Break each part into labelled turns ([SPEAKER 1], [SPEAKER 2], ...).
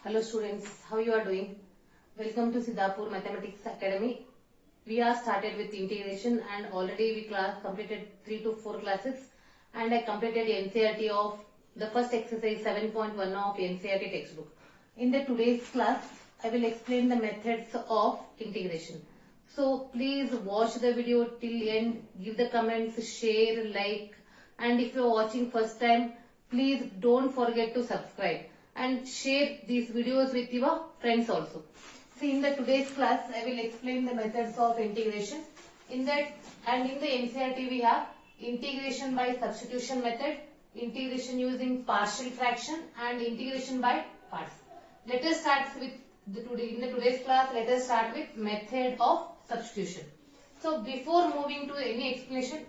[SPEAKER 1] Hello students, how you are doing? Welcome to Siddhapur Mathematics Academy. We are started with integration and already we completed 3 to 4 classes and I completed NCERT of the first exercise 7.1 of NCERT textbook. In the today's class, I will explain the methods of integration. So please watch the video till end, give the comments, share, like, and if you are watching first time, please don't forget to subscribe and share these videos with your friends also. See, in the today's class, I will explain the methods of integration. In that and in the NCERT we have integration by substitution method, integration using partial fraction and integration by parts. Let us start with in the today's class, let us start with method of substitution. So before moving to any explanation,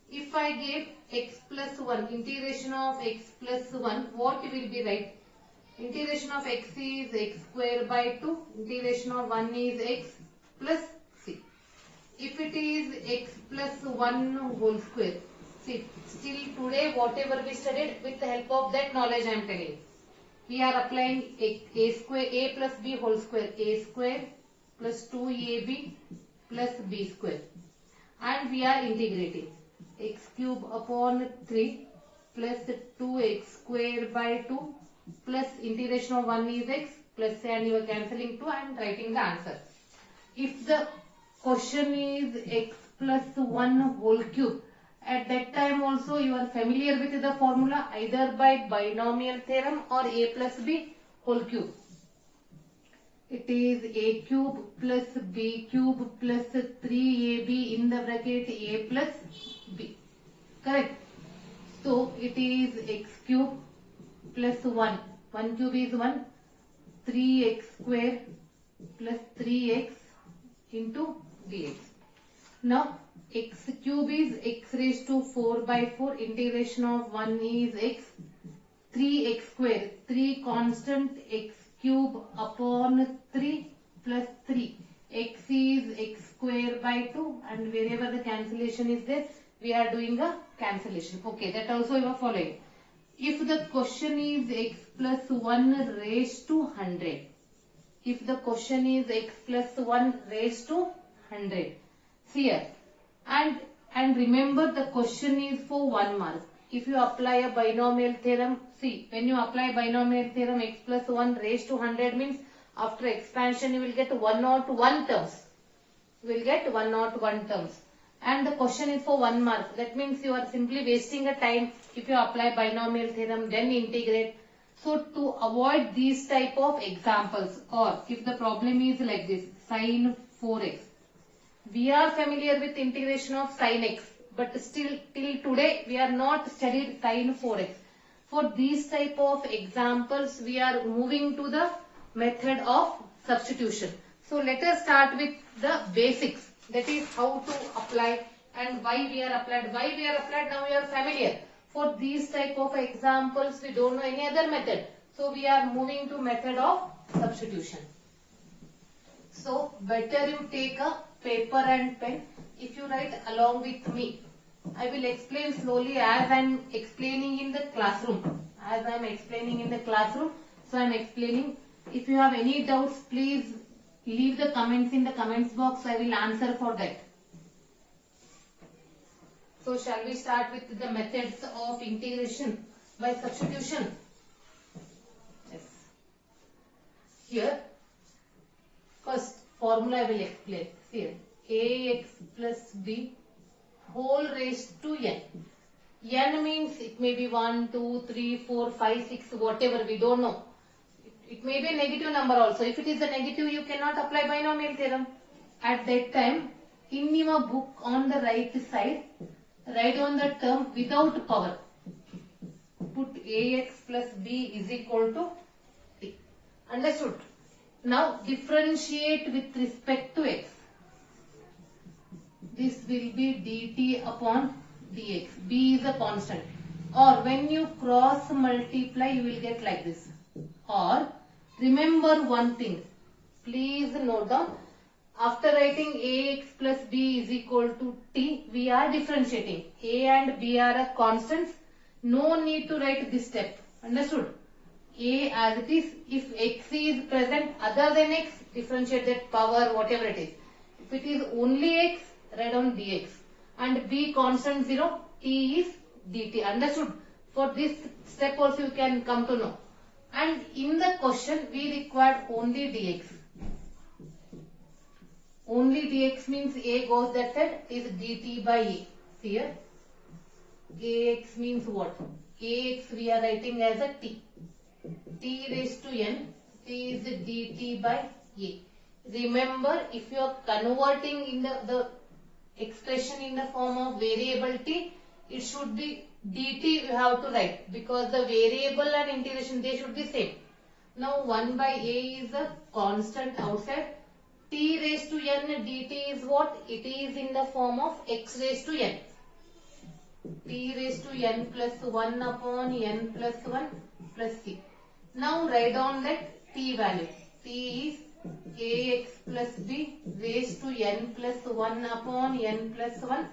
[SPEAKER 1] if I give x plus 1, integration of x plus 1, what will be right? Integration of x is x square by 2, integration of 1 is x plus c. If it is x plus 1 whole square, see, still today whatever we studied, with the help of that knowledge I am telling. We are applying a square, a plus b whole square, a square plus 2ab plus b square. And we are integrating x cube upon 3 plus 2x square by 2 plus integration of 1 is x plus and you are cancelling 2 and writing the answer. If the question is x plus 1 whole cube, at that time also you are familiar with the formula either by binomial theorem or a plus b whole cube. It is a cube plus b cube plus 3ab in the bracket a plus b. Correct? So it is x cube plus 1. 1 cube is 1. 3x square plus 3x into dx. Now x cube is x raised to 4 by 4. Integration of 1 is x. 3x square. 3 constant x cube upon 3 plus 3. X is x square by 2 and wherever the cancellation is there, we are doing a cancellation. Okay, that also you are following. If the question is x plus 1 raised to 100. If the question is x plus 1 raised to 100. See here. And remember the question is for 1 mark. If you apply a binomial theorem, see, when you apply binomial theorem, x plus 1 raised to 100 means after expansion you will get 101 terms. You will get 101 terms. And the question is for 1 mark. That means you are simply wasting a time if you apply binomial theorem, then integrate. So to avoid these type of examples, or if the problem is like this, sin 4x. We are familiar with integration of sin x, but still till today we are not studied sin 4x. For these type of examples, we are moving to the method of substitution. So let us start with the basics. That is how to apply and why we are applied. Why we are applied, now we are familiar. For these type of examples, we don't know any other method. So we are moving to method of substitution. So better you take a paper and pen. If you write along with me, I will explain slowly as I am explaining in the classroom. As I am explaining in the classroom, so I am explaining. If you have any doubts, please leave the comments in the comments box. I will answer for that. So shall we start with the methods of integration by substitution? Yes. Here, first formula I will explain. Here, ax plus b whole raised to n. N means it may be 1, 2, 3, 4, 5, 6, whatever, we don't know. It may be a negative number also. If it is a negative, you cannot apply binomial theorem. At that time, in your book on the right side, write on the term without power. Put ax plus b is equal to t. Understood? Now differentiate with respect to x. This will be dt upon dx. B is a constant. Or when you cross multiply, you will get like this. Or remember one thing. Please note down. After writing ax plus b is equal to t, we are differentiating. A and b are a constants. No need to write this step. Understood? a as it is. If x is present other than x, differentiate that power, whatever it is. If it is only x, write down dx. And b constant 0, t is dt. Understood? For this step also you can come to know. And in the question we required only dx. Only dx means a goes that side, is dt by a. Here ax means what? Ax we are writing as a t. T raised to n, t is dt by a. Remember, if you are converting in the expression in the form of variable t, it should be dt you have to write, because the variable and integration they should be same. Now 1 by a is a constant outside. T raised to n dt is what? It is in the form of x raised to n. T raised to n plus 1 upon n plus 1 plus c. Now write down that t value. T is ax plus b raised to n plus 1 upon n plus 1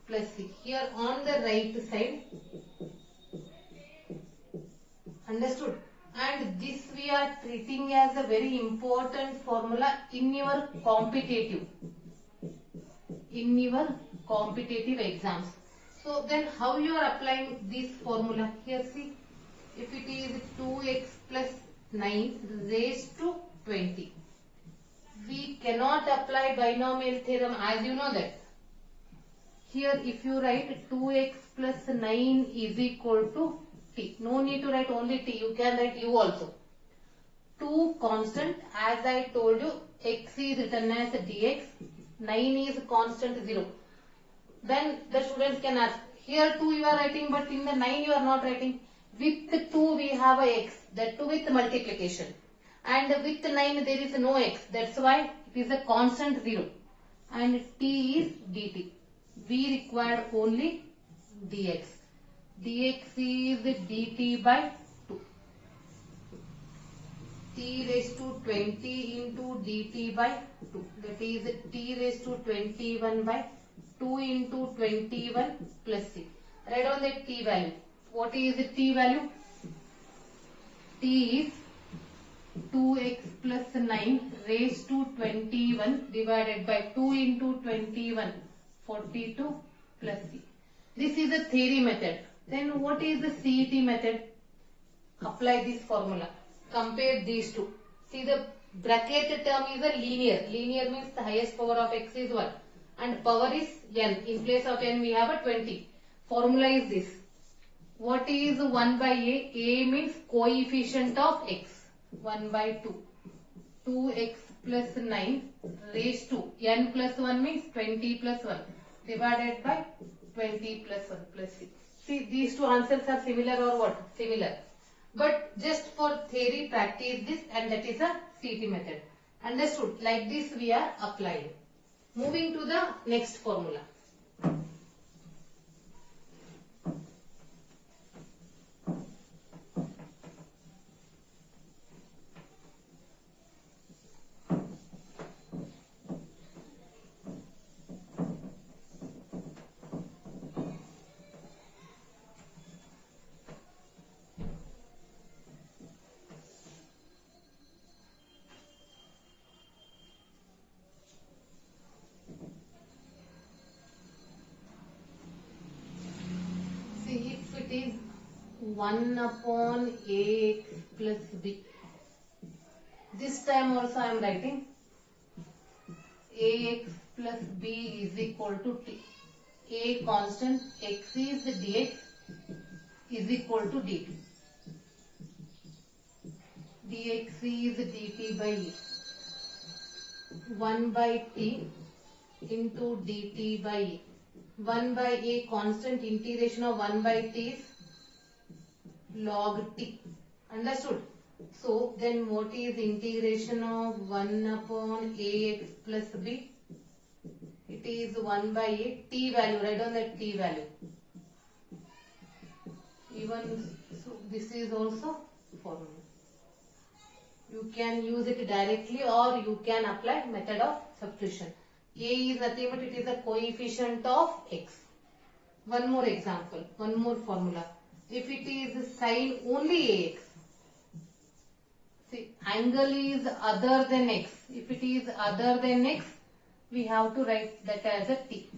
[SPEAKER 1] plus c. Here on the right side. Understood? And this we are treating as a very important formula in your competitive. In your competitive exams. So then how you are applying this formula? Here see, if it is 2x plus 9 raised to 20. We cannot apply binomial theorem, as you know that. Here if you write 2x plus 9 is equal to t. No need to write only t, you can write u also. 2 constant, as I told you, x is written as dx, 9 is constant 0. Then the students can ask, here 2 you are writing, but in the 9 you are not writing. With 2 we have a x, that too with multiplication. And with 9 there is no x, that's why it is a constant 0. And t is dt. We required only dx. Dx is dt by 2. T raised to 20 into dt by 2. That is t raised to 21 by 2 into 21 plus c. Write down the t value. What is the t value? T is 2x plus 9 raised to 21 divided by 2 into 21, 42 plus c. This is the theory method. Then what is the CET method? Apply this formula. Compare these two. See, the bracketed term is a linear. Linear means the highest power of x is 1. And power is n. In place of n we have a 20. Formula is this. What is 1 by a? A means coefficient of x. 1 by 2. 2x plus 9 raised to n plus 1 means 20 plus 1 divided by 20 plus 1 plus c. See, these two answers are similar or what? Similar. But just for theory practice this, and that is a CET method. Understood? Like this we are applying. Moving to the next formula. If it is 1 upon ax plus b, this time also I am writing ax plus b is equal to t. A constant, x is dx is equal to dt. Dx is dt by a. 1 by t into dt by a. 1 by a constant, integration of 1 by t is log t. Understood? So then what is integration of 1 upon ax plus b? It is 1 by a t value. Write down that t value. Even so, this is also formula. You can use it directly or you can apply method of substitution. A is nothing but it is a coefficient of x. One more example, one more formula. If it is sine only ax, angle is other than x. If it is other than x, we have to write that as a t.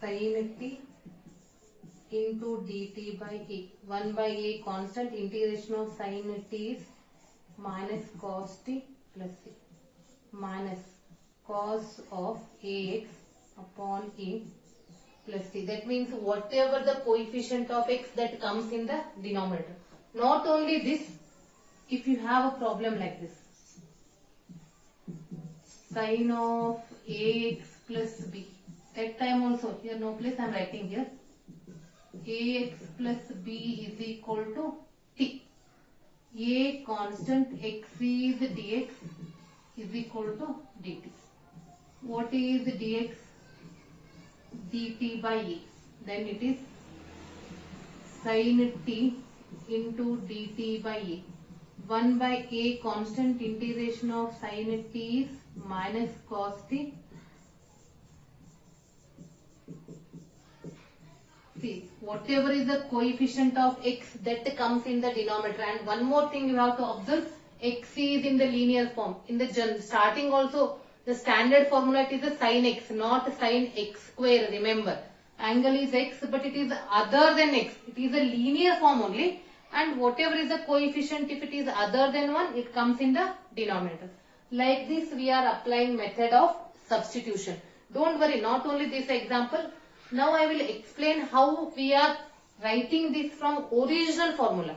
[SPEAKER 1] Sin t into dt by a. 1 by a constant, integration of sin t is minus cos t plus a minus cos of ax upon a plus t. That means whatever the coefficient of x that comes in the denominator. Not only this, if you have a problem like this, sin of ax plus b, that time also, here no place, I am writing here, ax plus b is equal to t. A constant, x is dx is equal to dt. What is dx? dt by a. Then it is sin t into dt by a. 1 by a constant, integration of sin t is minus cos t. See, whatever is the coefficient of x that comes in the denominator. And one more thing you have to observe, x is in the linear form. In the starting also, the standard formula, it is a sin x, not sin x square. Remember, angle is x, but it is other than x. It is a linear form only. And whatever is the coefficient, if it is other than 1, it comes in the denominator. Like this, we are applying method of substitution. Don't worry, not only this example. Now I will explain how we are writing this from original formula.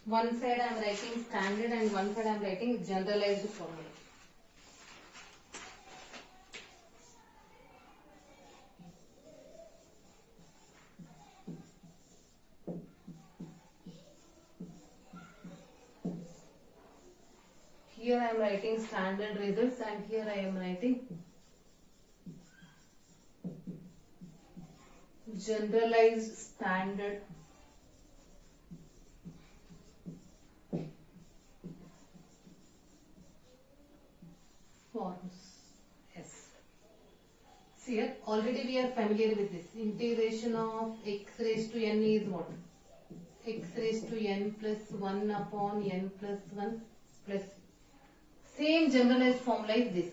[SPEAKER 1] One side I am writing standard and one side I am writing generalized formula. Here I am writing standard results and here I am writing generalized standard forms. Yes. See here, already we are familiar with this. Integration of x raised to n is what? X raised to n plus 1 upon n plus 1 plus. Same generalized formula is this.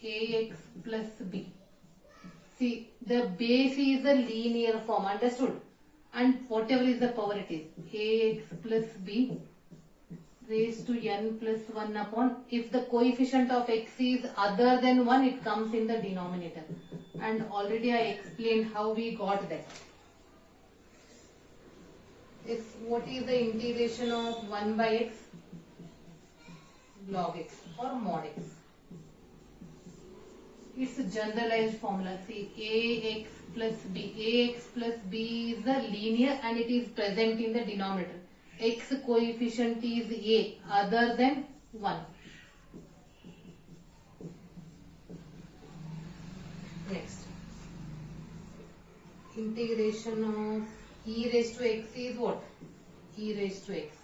[SPEAKER 1] Ax plus b. See, the base is a linear form, understood? And whatever is the power it is. Ax plus b raised to n plus 1 upon, if the coefficient of x is other than 1, it comes in the denominator. And already I explained how we got that. Is what is the integration of 1 by x? Log x or mod x. It's a generalized formula. See, ax plus b. Ax plus b is a linear and it is present in the denominator. X coefficient is a other than 1. Next, integration of e raised to x is what? E raised to x.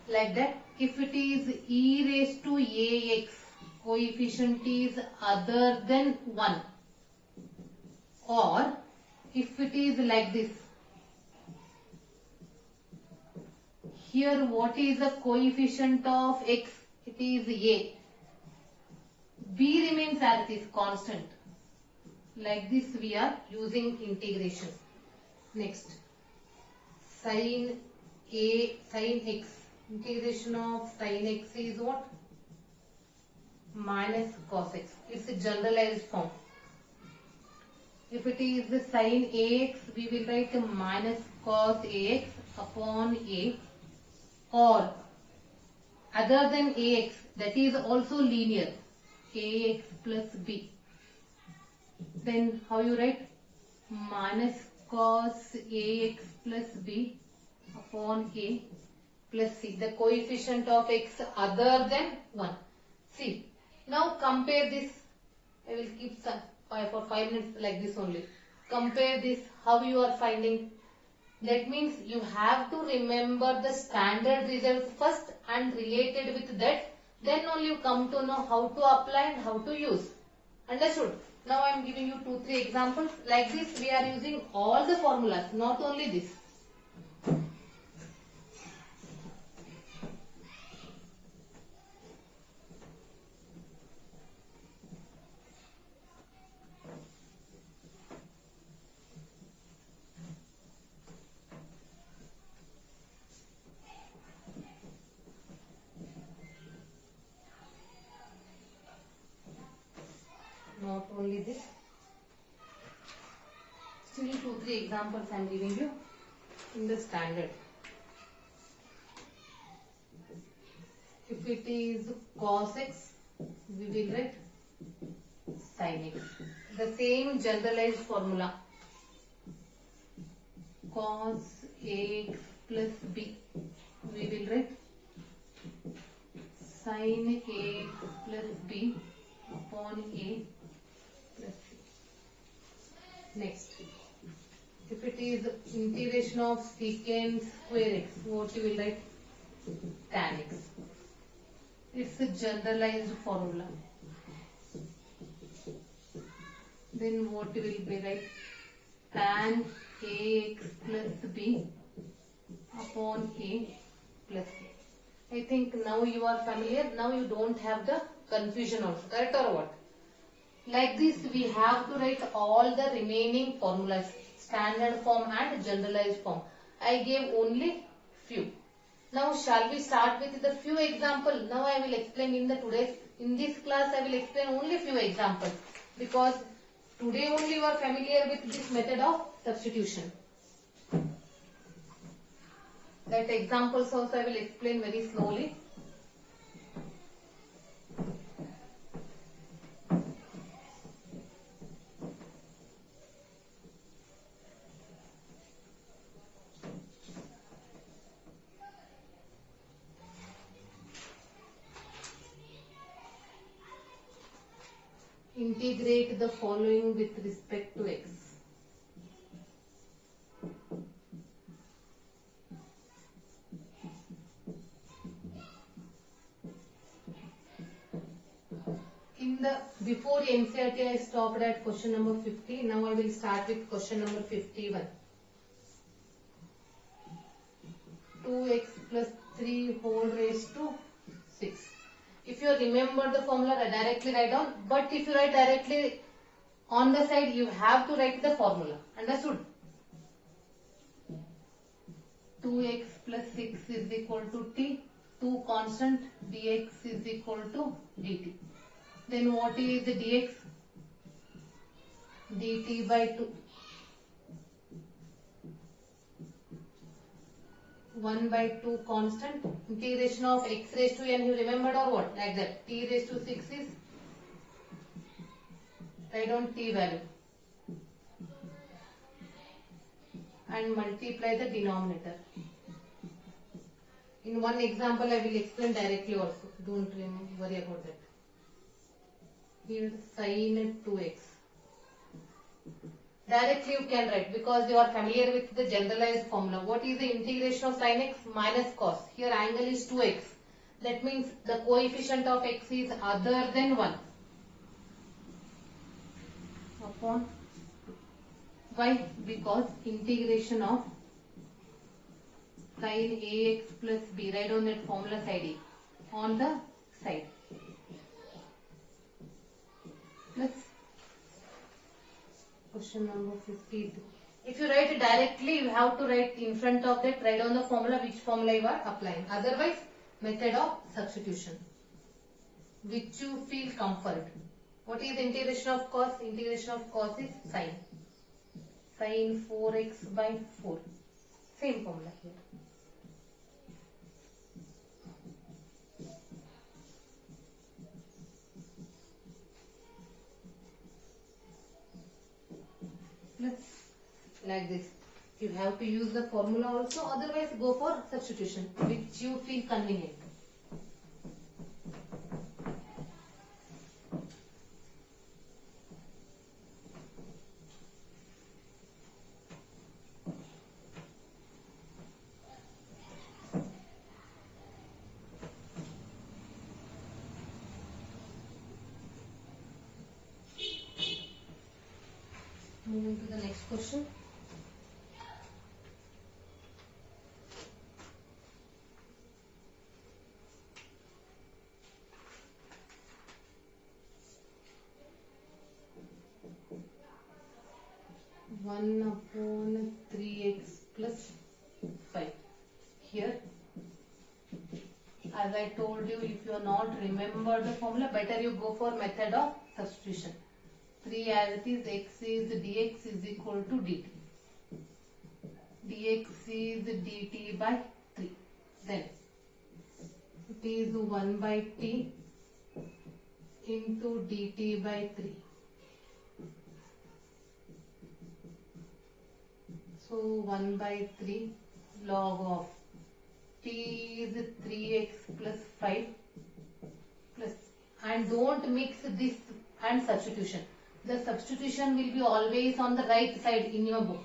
[SPEAKER 1] Like that, if it is e raised to ax, coefficient is other than 1. Or if it is like this, here what is the coefficient of x? It is a. B remains as it is, constant. Like this we are using integration. Next, sin x. Integration of sin x is what? Minus cos x. It's a generalized form. If it is the sin ax, we will write minus cos ax upon a. Or other than ax, that is also linear, ax plus b, then how you write? Minus cos ax plus b upon a plus c, the coefficient of x other than 1. See, now compare this. I will keep some for 5 minutes like this only. Compare this, how you are finding. That means you have to remember the standard result first and related with that. Then only you come to know how to apply and how to use. Understood? Now I am giving you 2-3 examples. Like this we are using all the formulas, not only this. Not only this, still 2-3 examples I am giving you in the standard. If it is cos x, we will write sin x. The same generalized formula, cos ax plus b, we will write sin ax plus b upon a plus c. Next, if it is integration of secant square x, what you will write? Tan x. It's a generalized formula. Then what will be right? Tan ax plus b upon a plus c. I think now you are familiar. Now you don't have the confusion also. Correct or what? Like this we have to write all the remaining formulas, standard form and generalized form. I gave only few. Now shall we start with the few examples? Now I will explain in this class I will explain only few examples, because today only you are familiar with this method of substitution. That examples also I will explain very slowly. Integrate the following with respect to x. Before NCERT I stopped at question number 50. Now I will start with question number 51. 2x plus 3 whole raised to 6. If you remember the formula, directly write down. But if you write directly on the side, you have to write the formula. Understood? 2x plus 6 is equal to t. 2 constant, dx is equal to dt. Then what is the dx? dt by 2. 1 by 2 constant. Integration of x raised to n, you remembered or what? Like that. T raised to 6 is, write down t value. And multiply the denominator. In one example I will explain directly also. Don't worry about that. Here sin 2x. Directly you can write, because you are familiar with the generalized formula. What is the integration of sin x? Minus cos. Here angle is 2x. That means the coefficient of x is other than 1. Upon. Why? Because integration of sin ax plus b, write on that formula side on the side. Plus question number 52. If you write it directly, you have to write in front of that, write on the formula which formula you are applying. Otherwise, method of substitution, which you feel comfort. What is integration of cos? Integration of cos is sin. Sin 4x by 4. Same formula here. this. You have to use the formula also, otherwise go for substitution which you feel convenient. Moving to the next question. One upon 3x plus 5. Here, as I told you, if you are not remember the formula, better you go for method of substitution. 3 as it is, x is dx is equal to dt. Dx is dt by 3. Then it is 1 by t into dt by 3. So 1 by 3 log of t is 3x plus 5 plus, and don't mix this and substitution. The substitution will be always on the right side in your book.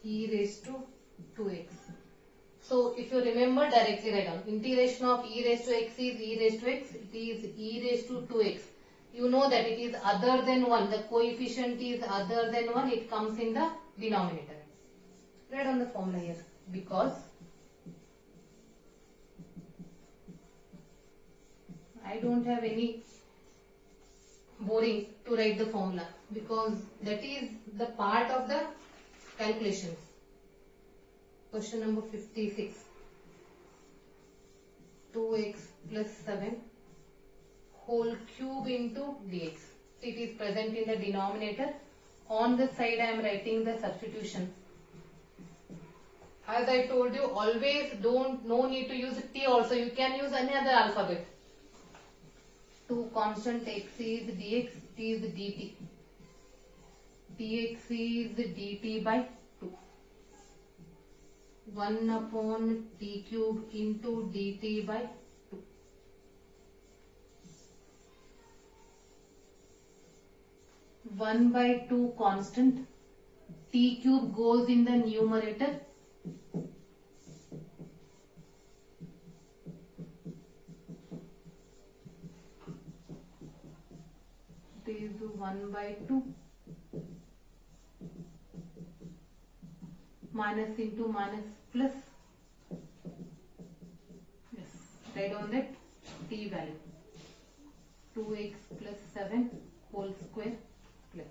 [SPEAKER 1] E raised to 2x. So if you remember, directly write down. Integration of e raised to x is e raised to x. It is e raised to 2x. You know that it is other than 1. The coefficient is other than 1. It comes in the denominator. Write down the formula here. Because I don't have any boring to write the formula, because that is the part of the calculations. Question number 56. 2x plus 7 whole cube into dx. It is present in the denominator. On the side I am writing the substitution. As I told you, always no need to use t also. You can use any other alphabet. 2 constant x is dx, t is dt. Dx is dt by 2. 1 upon t cube into dt by 2. One by 2 constant, t cube goes in the numerator. It is 1 by 2. Minus into minus plus. Yes, write on that t value. 2x plus 7 whole square plus.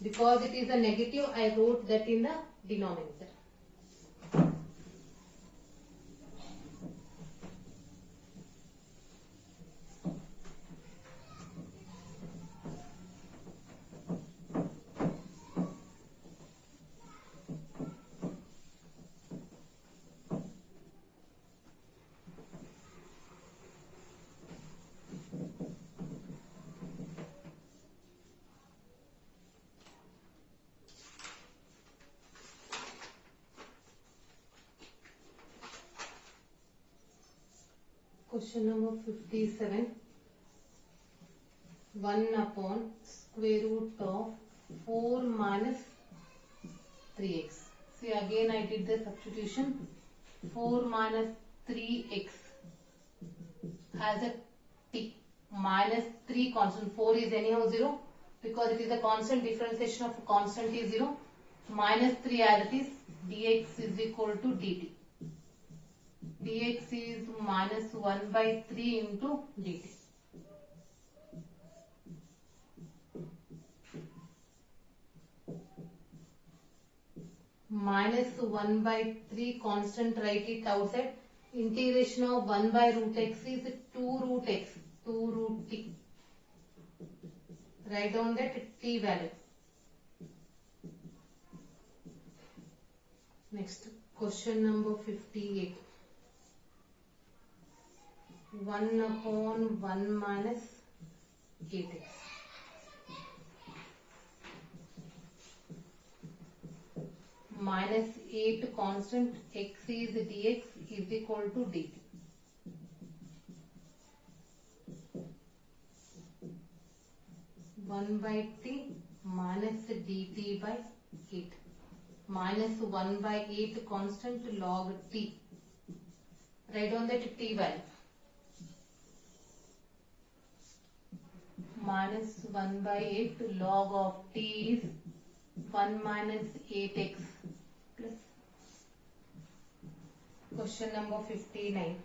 [SPEAKER 1] Because it is a negative, I wrote that in the denominator. Question number 57. 1 upon square root of 4 minus 3x. See, again I did the substitution. 4 minus 3x has a t. Minus 3 constant. 4 is anyhow 0. Because it is a constant, differentiation of a constant is 0. Minus 3 as it is. Dx is equal to dt. Dx is minus 1 by 3 into dt. Minus 1 by 3 constant, write it outside. Integration of 1 by root x is 2 root x, 2 root t. Write down that t value. Next, question number 58. 1 upon 1 minus 8x. minus 8 constant x is dx is equal to dt. One by t minus dt by 8 minus 1 by 8 constant log t. Write down that t value. Minus 1 by 8 log of t is 1 minus 8x plus. Question number 59.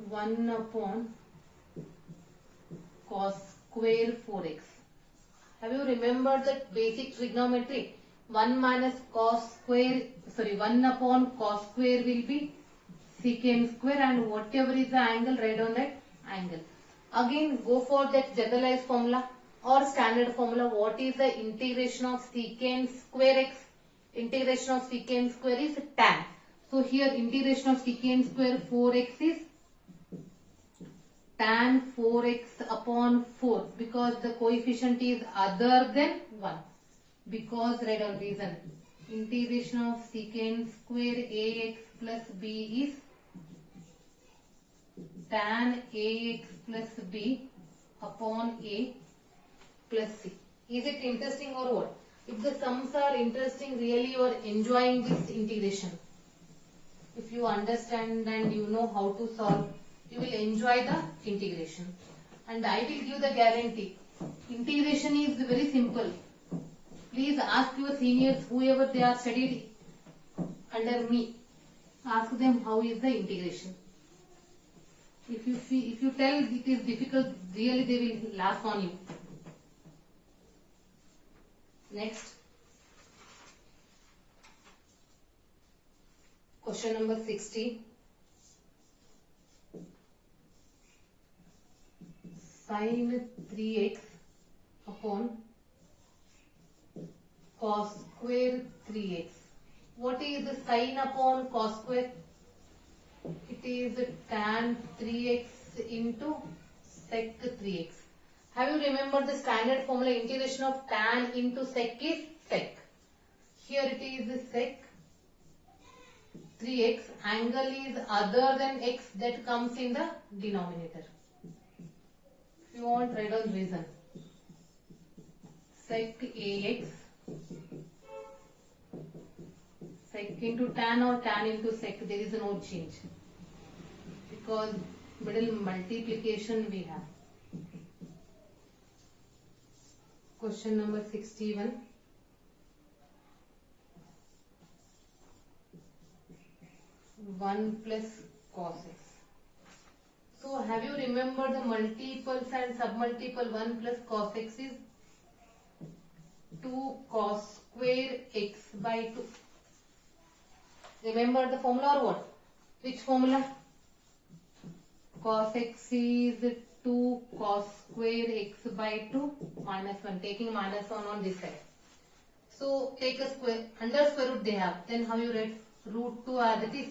[SPEAKER 1] 1 upon cos square 4x. Have you remembered that basic trigonometry? 1 minus cos square, 1 upon cos square will be secant square, and whatever is the angle, write on that angle. Again go for that generalized formula or standard formula. What is the integration of secant square x? Integration of secant square is tan. So here integration of secant square 4x is tan 4x upon 4, because the coefficient is other than 1. Because, write down reason. Integration of secant square ax plus b is tan ax plus b upon a plus c. Is it interesting or what? If the sums are interesting, really you are enjoying this integration. If you understand and you know how to solve, you will enjoy the integration. And I will give the guarantee. Integration is very simple. Please ask your seniors, whoever they are studied under me. Ask them how is the integration. If you tell it is difficult, really they will laugh on you. Next. Question number 60. Sin 3x upon cos square 3x. What is the sin upon cos square? It is tan 3x into sec 3x. Have you remembered the standard formula? Integration of tan into sec is sec. Here it is sec 3x. Angle is other than x, that comes in the denominator. If you want, write down reason. Sec ax, sec into tan or tan into sec, there is no change, because middle multiplication we have. Question number 61. One plus cos x. So have you remembered the multiples and submultiple? 1 plus cos x is 2 cos square x by 2. Remember the formula or what? Which formula? Cos x is 2 cos square x by 2 minus 1. Taking minus 1 on this side. So take a square. Under square root they have. Then how you write? Root 2 as it is.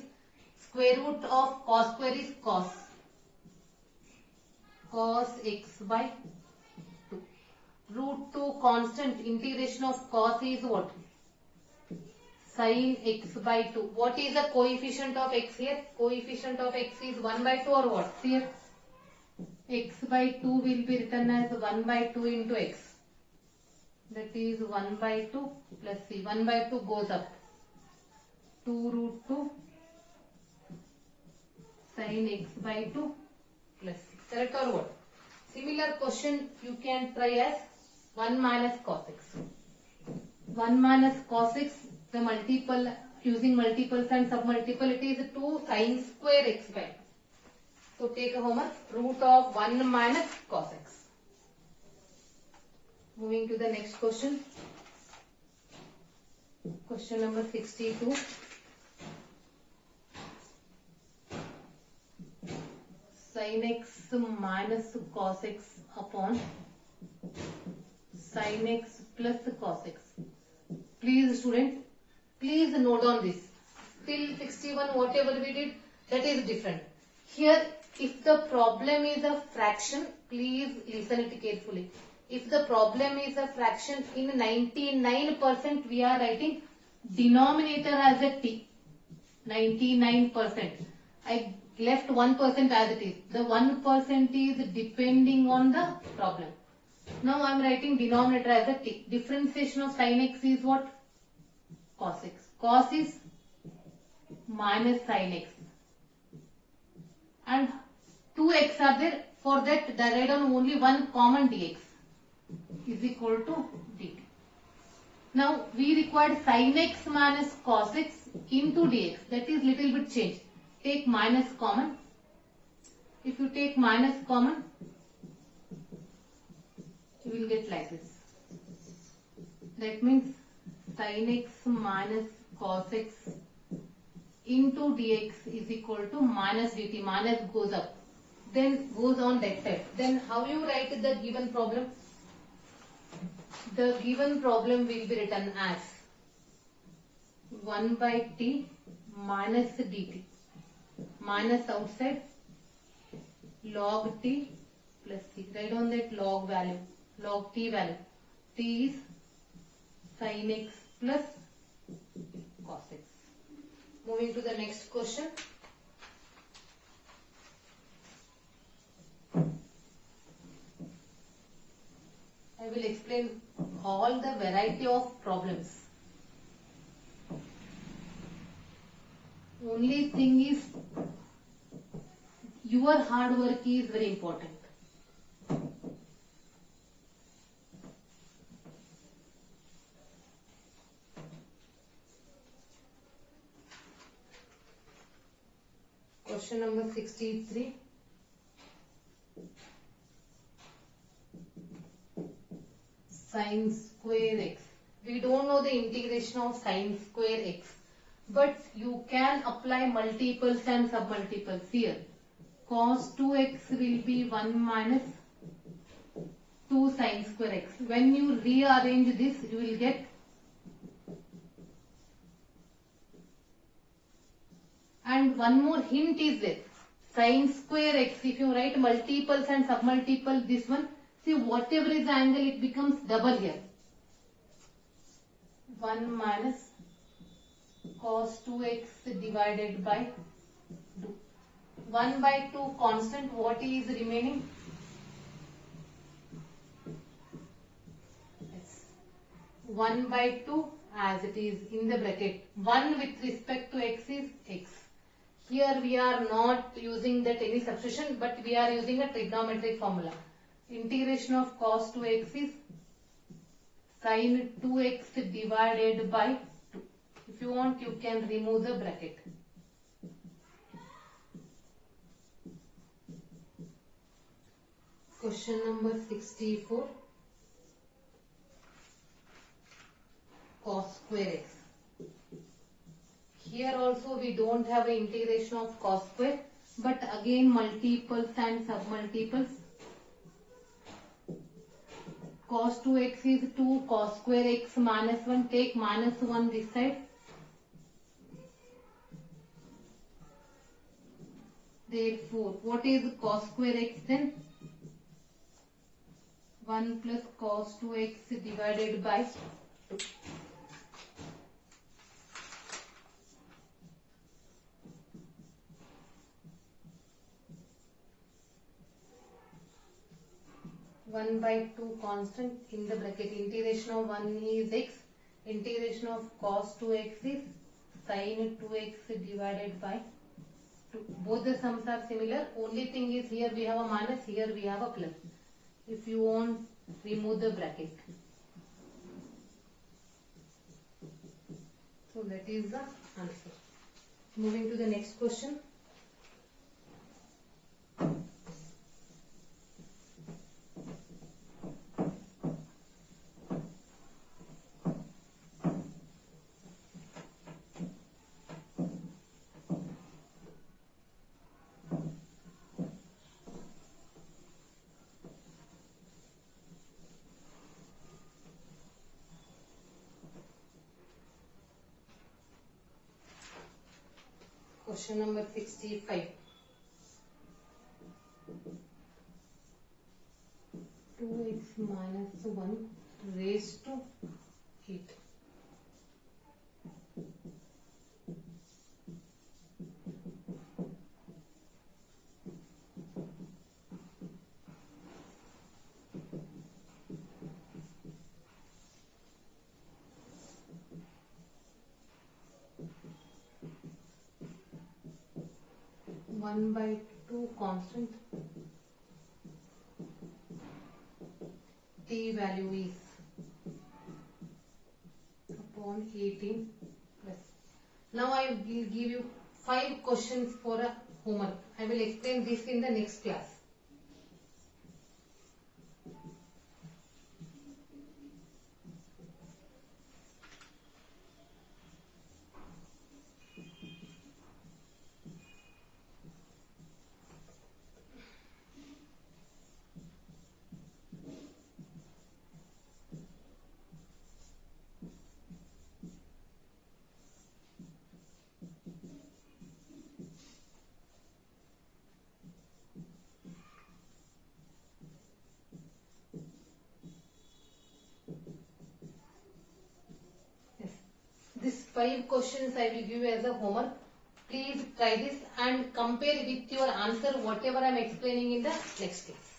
[SPEAKER 1] Square root of cos square is cos. Cos x by 2. Root 2 constant. Integration of cos is what? Sin x by 2. What is the coefficient of x here? Coefficient of x is 1 by 2 or what? Here x by 2 will be written as 1 by 2 into x. That is 1 by 2 plus c. 1 by 2 goes up. 2 root 2 sin x by 2 plus c. Correct or what? Similar question you can try as 1 minus cos x. 1 minus cos x, the multiple, using multiples and submultiple, it is 2 sin square x by 2. So take a homework, root of 1 minus cos x. Moving to the next question. Question number 62. Sin x minus cos x upon sin x plus cos x. Please students, please note on this. Till 61 whatever we did, that is different. Here if the problem is a fraction, please listen it carefully. If the problem is a fraction in 99%, we are writing denominator as a t. 99%. I left 1% as it is. The 1% is depending on the problem. Now I am writing denominator as a t. Differentiation of sin x is what? Cos x. Cos is minus sin x. And 2x are there. For that, write down only one common dx is equal to dt. Now we required sin x minus cos x into dx. That is little bit change. Take minus common. If you take minus common, you will get like this. That means sin x minus cos x into dx is equal to minus dt. Minus goes up. Then goes on that side. Then how you write the given problem? The given problem will be written as 1 by t minus dt. Minus outside log t plus c. Write on that log value. Log t value. T is sin x plus cos x. Moving to the next question. I will explain all the variety of problems. Only thing is, your hard work is very important. Question number 63. Sin square x. We don't know the integration of sin square x, but you can apply multiples and submultiples here. Cos 2x will be 1 minus 2 sin square x. When you rearrange this, you will get and one more hint is there. Sin square x, if you write multiples and submultiple, this one, see whatever is the angle, it becomes double here. 1 minus cos 2x divided by 2. 1 by 2 constant, what is remaining? Yes. 1 by 2 as it is in the bracket. 1 with respect to x is x. Here we are not using that any substitution, but we are using a trigonometric formula. Integration of cos 2x is sin 2x divided by 2. If you want, you can remove the bracket. Question number 64. Cos square x. Here also we don't have an integration of cos square, but again multiples and submultiples. Cos 2x is 2, cos square x minus 1, take minus 1 this side. Therefore, what is cos square x then? 1 plus cos 2x divided by 2. One by 2 constant in the bracket. Integration of 1 is x. Integration of cos 2x is sin 2x divided by 2. Both the sums are similar. Only thing is here we have a minus, here we have a plus. If you want, remove the bracket. So that is the answer. Moving to the next question. Question number 65. 2x minus So 1 raised to 8. One by 2 constant. T value is upon 18 plus. Now I will give you 5 questions for a homework. I will explain this in the next class. These 5 questions I will give you as a homework. Please try this and compare with your answer whatever I am explaining in the next class.